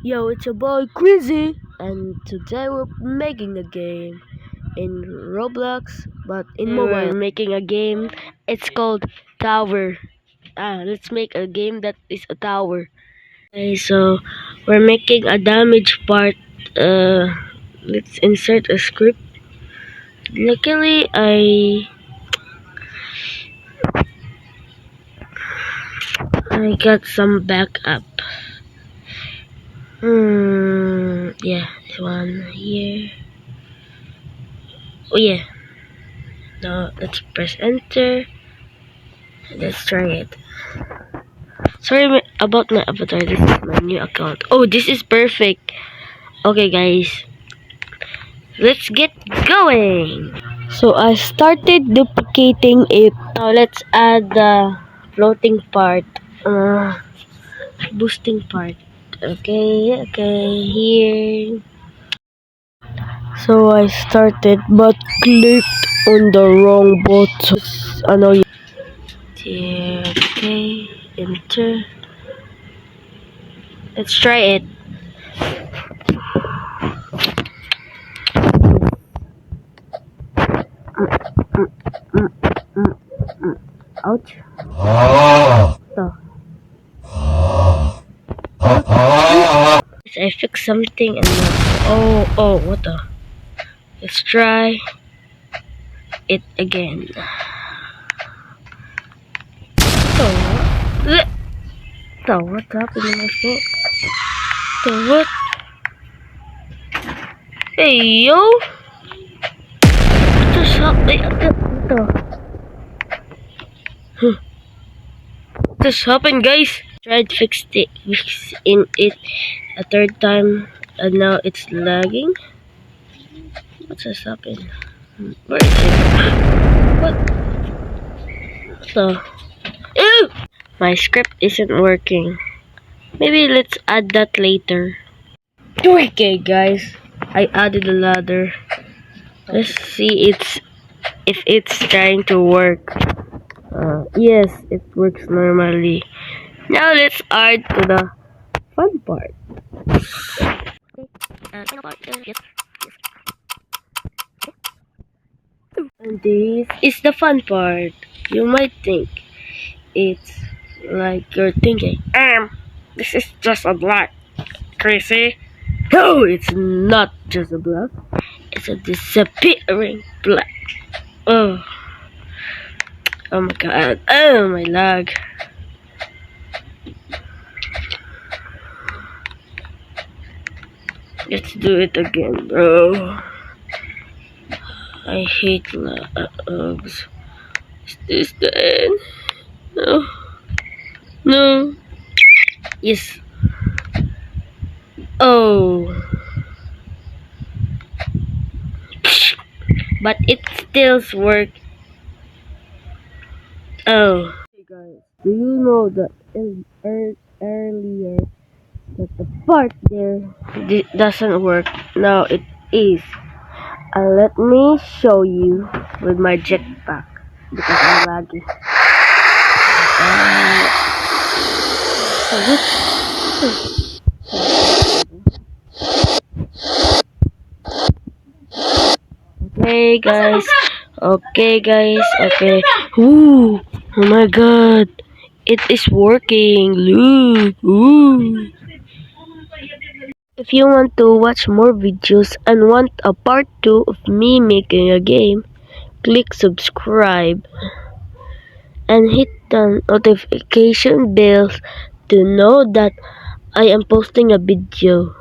Yo, it's your boy Quizzy, and today we're making a game in Roblox, but in mobile. We're making a game. It's called Tower. Let's make a game that is a tower. Okay, so we're making a damage part. Let's insert a script. Luckily, I got some backup. Yeah, this one here. Oh yeah. Now let's press enter. Let's try it. Sorry about my avatar. This is my new account. Oh, this is perfect. Okay, guys. Let's get going. So I started duplicating it. Now let's add the floating part. Boosting part. Okay, here. So I started but clicked on the wrong button. Annoying. Okay, enter. Let's try it. Ouch. So. I fixed something and oh, what the? Let's try it again. So what's happening my phone? So what? Hey yo! What just happened? What just happened, guys? Tried fixing it a third time and now it's lagging. What just happened? Where is it? What? So, ew! My script isn't working. Maybe let's add that later. Okay, guys, I added a ladder. Let's see if it's trying to work. Yes, it works normally. Now let's add to the fun part. And this is the fun part. You might think it's like you're thinking, this is just a block, crazy. No, it's not just a block. It's a disappearing block. Oh my god. Oh my lag. Let's do it again, bro. I hate lags. Is this the end? No. No. Yes. Oh. But it still works. Oh. Hey guys, do you know that earlier that the part there doesn't work? Now it is. Let me show you with my jetpack because I'm laggy. Okay guys, okay. Ooh, oh my god, it is working. Look, ooh. If you want to watch more videos and want a part 2 of me making a game, click subscribe and hit the notification bell to know that I am posting a video.